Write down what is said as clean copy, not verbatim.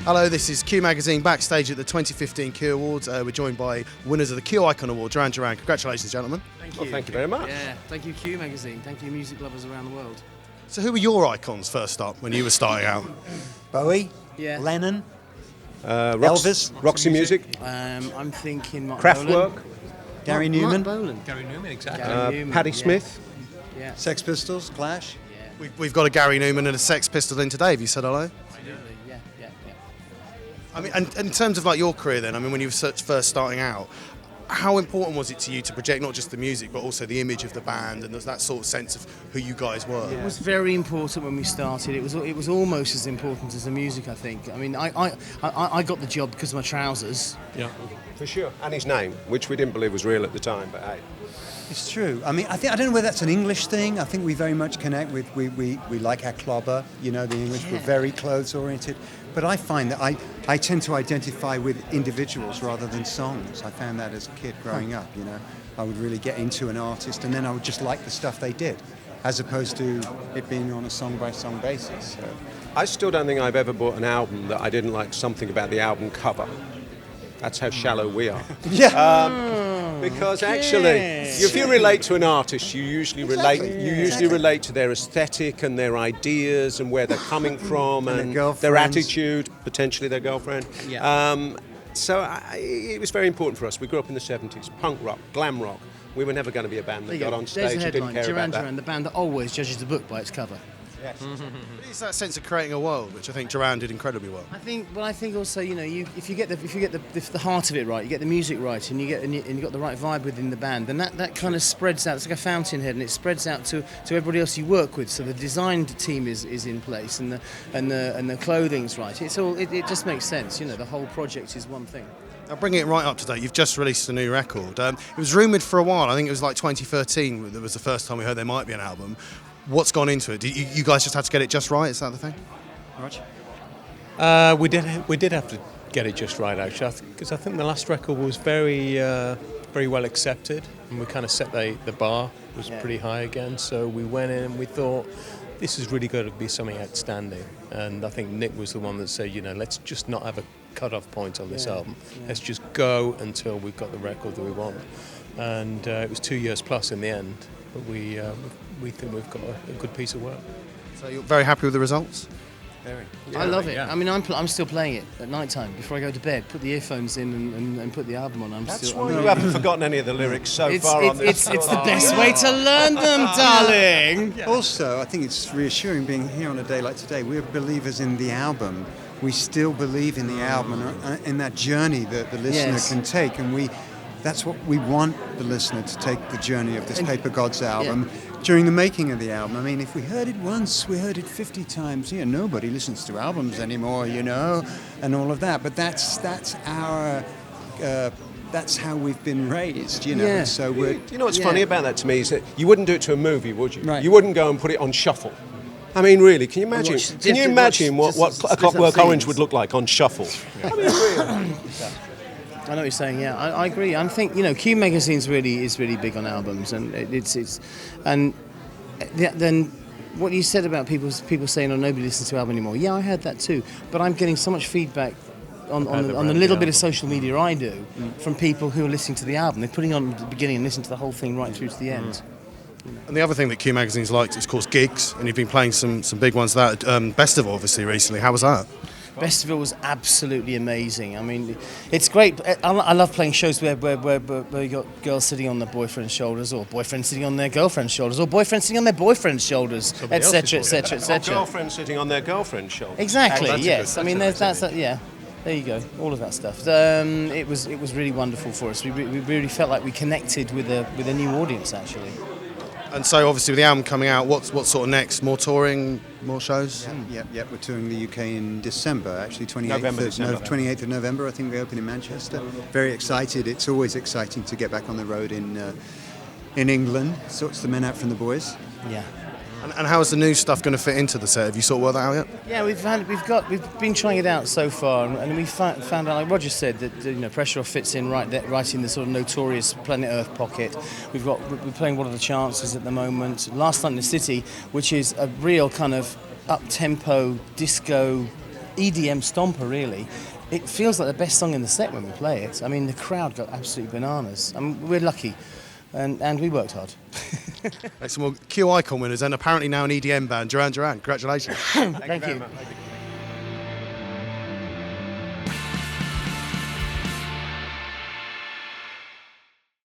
Hello, this is Q Magazine backstage at the 2015 Q Awards. We're joined by winners of the Q Icon Award, Duran Duran. Congratulations, gentlemen. Thank you. Well, thank you very much. Yeah, thank you Q Magazine. Thank you music lovers around the world. So who were your icons first up when you were starting out? Bowie, Yeah. Lennon, Elvis, Roxy Music, I'm thinking Mark Kraftwerk, Bolan. Gary Newman, Mark Bolan. Gary Newman, exactly. Gary Newman, Patti yeah. Smith. Yeah. Sex Pistols, Clash. Yeah. We've got a Gary Newman and a Sex Pistol in today. Have you said hello? Absolutely. Yeah. I mean, and in terms of like your career then, I mean, when you were first starting out, how important was it to you to project not just the music but also the image of the band and that sort of sense of who you guys were? It was very important when we started. It was almost as important as the music, I think. I mean, I got the job because of my trousers. Yeah. For sure. And his name, which we didn't believe was real at the time, but hey. It's true. I mean, I don't know whether that's an English thing. I think we very much connect with, we like our clobber, you know, the English, we're very clothes oriented. But I find that I tend to identify with individuals rather than songs. I found that as a kid growing up, you know. I would really get into an artist and then I would just like the stuff they did, as opposed to it being on a song-by-song basis. So. I still don't think I've ever bought an album that I didn't like something about the album cover. That's how shallow we are. Because actually, if you relate to an artist, you usually relate to their aesthetic and their ideas and where they're coming from and their attitude, potentially their girlfriend. Yeah. It was very important for us. We grew up in the 70s, punk rock, glam rock. We were never going to be a band that got on There's stage a and didn't headline, care Duran about that. Duran, the band that always judges the book by its cover. Yes. It's that sense of creating a world, which I think Duran did incredibly well. I think also, you know, if you get the heart of it right, you get the music right, and you got the right vibe within the band, then that kind of spreads out. It's like a fountainhead, and it spreads out to everybody else you work with. So the design team is in place, and the clothing's right. It just makes sense. You know, the whole project is one thing. Now, bringing it right up to date, you've just released a new record. It was rumoured for a while. I think it was like 2013 that was the first time we heard there might be an album. What's gone into it? You guys just had to get it just right? Is that the thing? Roger? We did have to get it just right, actually, because I think the last record was very well accepted, and we kind of set the bar was pretty high again. So we went in and we thought, this is really going to be something outstanding. And I think Nick was the one that said, you know, let's just not have a cut-off point on this album. Yeah. Let's just go until we've got the record that we want. And it was 2 years plus in the end, but we think we've got a good piece of work. So you're very happy with the results? Very. I love it. Yeah. I mean, I'm still playing it at night time before I go to bed. Put the earphones in and put the album on. That's why you haven't forgotten any of the lyrics so far on this. It's the best way to learn them, darling. Yeah. Also, I think it's reassuring being here on a day like today. We're believers in the album. We still believe in the album and in that journey that the listener can take. And that's what we want the listener to take, the journey of this Paper Gods album. Yeah. During the making of the album, I mean, if we heard it once, we heard it 50 times. Yeah, nobody listens to albums anymore, you know, and all of that. But that's our that's how we've been raised, you know. Yeah. So we're. You know what's funny about that to me is that you wouldn't do it to a movie, would you? Right. You wouldn't go and put it on shuffle. I mean, really, can you imagine? What A Clockwork Orange would look like on shuffle? I mean, really. I know what you're saying. Yeah, I agree. I think, you know, Q Magazine's really big on albums, and then what you said about people saying, "Oh, nobody listens to album anymore." Yeah, I heard that too. But I'm getting so much feedback on the little bit of social media I do from people who are listening to the album. They're putting on at the beginning and listening to the whole thing right through to the end. And the other thing that Q Magazine's liked is, of course, gigs, and you've been playing some big ones. That Festival, obviously, recently. How was that? Festival was absolutely amazing. I mean, it's great. I love playing shows where you got girls sitting on their boyfriend's shoulders, or boyfriends sitting on their girlfriend's shoulders, or boyfriends sitting on their boyfriend's shoulders, etc., etc., etc. Girlfriend sitting on their girlfriend's shoulder. Exactly. Yes. I mean, yeah. There you go. All of that stuff. It was really wonderful for us. We really felt like we connected with a new audience, actually. And so, obviously, with the album coming out, what's sort of next? More touring, more shows? Yeah. We're touring the UK in December, actually, 28th of November. I think we open in Manchester. Very excited. It's always exciting to get back on the road in England. Sorts the men out from the boys. Yeah. And how is the new stuff going to fit into the set? Have you sort of worked that out yet? Yeah, we've been trying it out so far, and we found out, like Roger said, that Pressure Off fits in right in the sort of notorious Planet Earth pocket. We're playing What Are the Chances at the moment. Last Night in the City, which is a real kind of up-tempo disco EDM stomper, really. It feels like the best song in the set when we play it. I mean, the crowd got absolutely bananas. I mean, we're lucky, and we worked hard. Some more Q Icon winners and apparently now an EDM band, Duran Duran. Congratulations. Thank you.